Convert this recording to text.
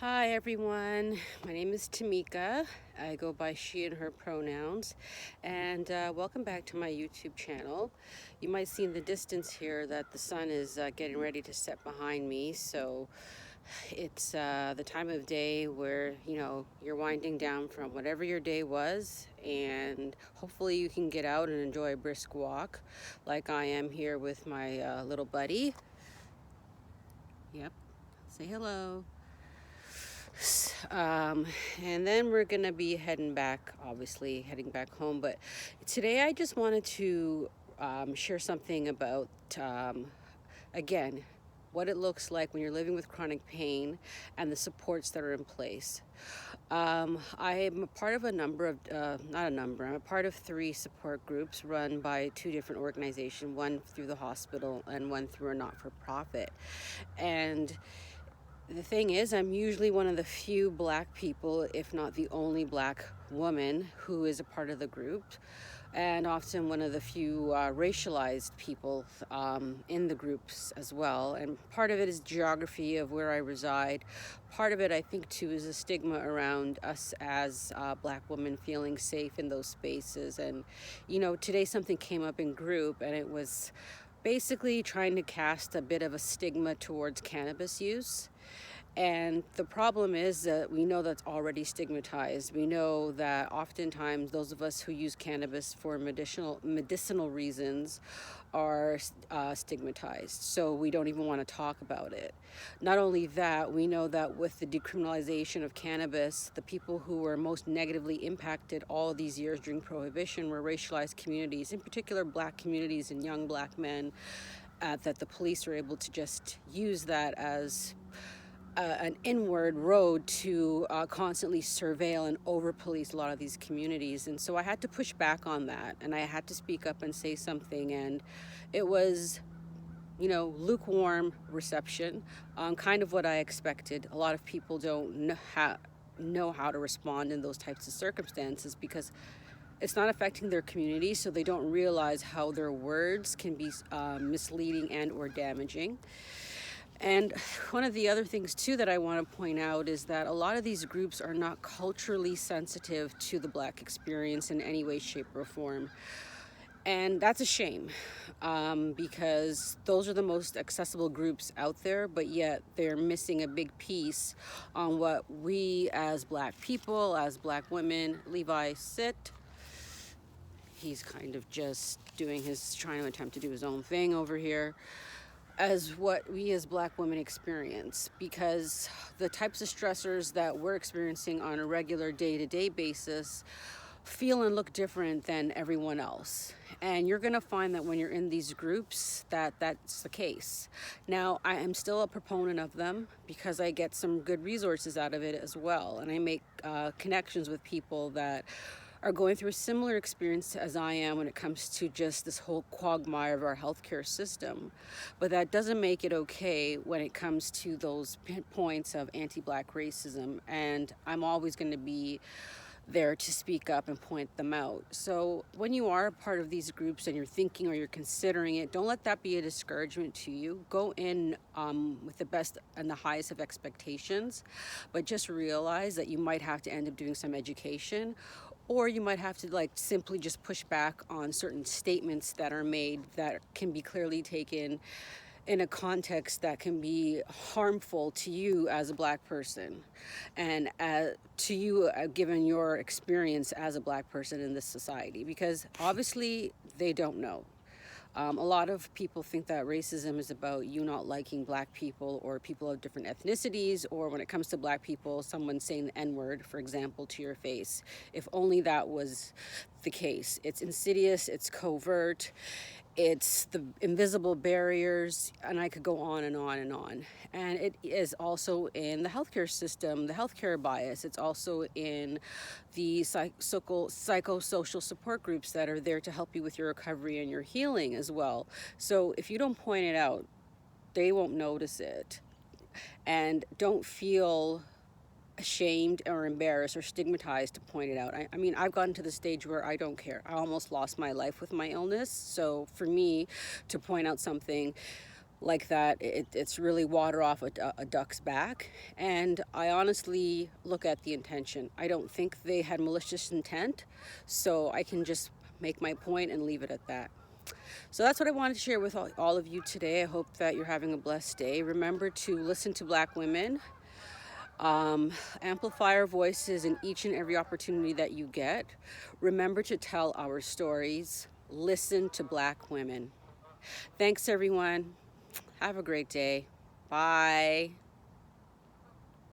Hi everyone, my name is Tamika. I go by she and her pronouns, and welcome back to my YouTube channel. You might see in the distance here that the sun is getting ready to set behind me, so it's the time of day where you're winding down from whatever your day was, and hopefully you can get out and enjoy a brisk walk like I am here with my little buddy. Yep, say hello. Um, and then we're gonna be heading back home. But today I just wanted to share something about, again, what it looks like when you're living with chronic pain and the supports that are in place. I am a part of I'm a part of 3 support groups run by 2 different organizations, one through the hospital and one through a not-for-profit. And the thing is, I'm usually one of the few Black people, if not the only Black woman, who is a part of the group, and often one of the few racialized people in the groups as well. And part of it is geography of where I reside. Part of it, I think, too, is a stigma around us as Black women feeling safe in those spaces. And, today something came up in group, and it was basically trying to cast a bit of a stigma towards cannabis use. And the problem is that we know that's already stigmatized. We know that oftentimes those of us who use cannabis for medicinal reasons are stigmatized. So we don't even want to talk about it. Not only that, we know that with the decriminalization of cannabis, the people who were most negatively impacted all of these years during Prohibition were racialized communities, in particular Black communities and young Black men, that the police were able to just use that as an inward road to constantly surveil and over-police a lot of these communities. And so I had to push back on that, and I had to speak up and say something. And it was, lukewarm reception, kind of what I expected. A lot of people don't know how to respond in those types of circumstances because it's not affecting their community, so they don't realize how their words can be misleading and or damaging. And one of the other things, too, that I want to point out is that a lot of these groups are not culturally sensitive to the Black experience in any way, shape, or form. And that's a shame, because those are the most accessible groups out there, but yet they're missing a big piece on what we as Black people, as Black women. Levi, sit. He's kind of just trying to attempt to do his own thing over here, as what we as Black women experience, because the types of stressors that we're experiencing on a regular day-to-day basis feel and look different than everyone else. And you're going to find that when you're in these groups that's the case. Now, I am still a proponent of them because I get some good resources out of it as well, and I make connections with people that are going through a similar experience as I am when it comes to just this whole quagmire of our healthcare system. But that doesn't make it okay when it comes to those points of anti-Black racism, and I'm always going to be there to speak up and point them out. So when you are a part of these groups and you're thinking or you're considering it, don't let that be a discouragement to you. Go in with the best and the highest of expectations, but just realize that you might have to end up doing some education, or you might have to simply just push back on certain statements that are made that can be clearly taken in a context that can be harmful to you as a Black person, and to you given your experience as a Black person in this society, because obviously they don't know. A lot of people think that racism is about you not liking Black people or people of different ethnicities, or when it comes to Black people, someone saying the N-word, for example, to your face. If only that was the case. It's insidious, it's covert, it's the invisible barriers, and I could go on and on and on. And it is also in the healthcare system, the healthcare bias. It's also in the psychosocial support groups that are there to help you with your recovery and your healing as well. So if you don't point it out, they won't notice it. And don't feel ashamed or embarrassed or stigmatized to point it out. I mean, I've gotten to the stage where I don't care. I almost lost my life with my illness. So for me to point out something like that. It's really water off a duck's back. And I honestly look at the intention. I don't think they had malicious intent, so I can just make my point and leave it at that. So that's what I wanted to share with all of you today. I hope that you're having a blessed day. Remember to listen to Black women. Amplify our voices in each and every opportunity that you get. Remember to tell our stories. Listen to Black women. Thanks, everyone. Have a great day. Bye.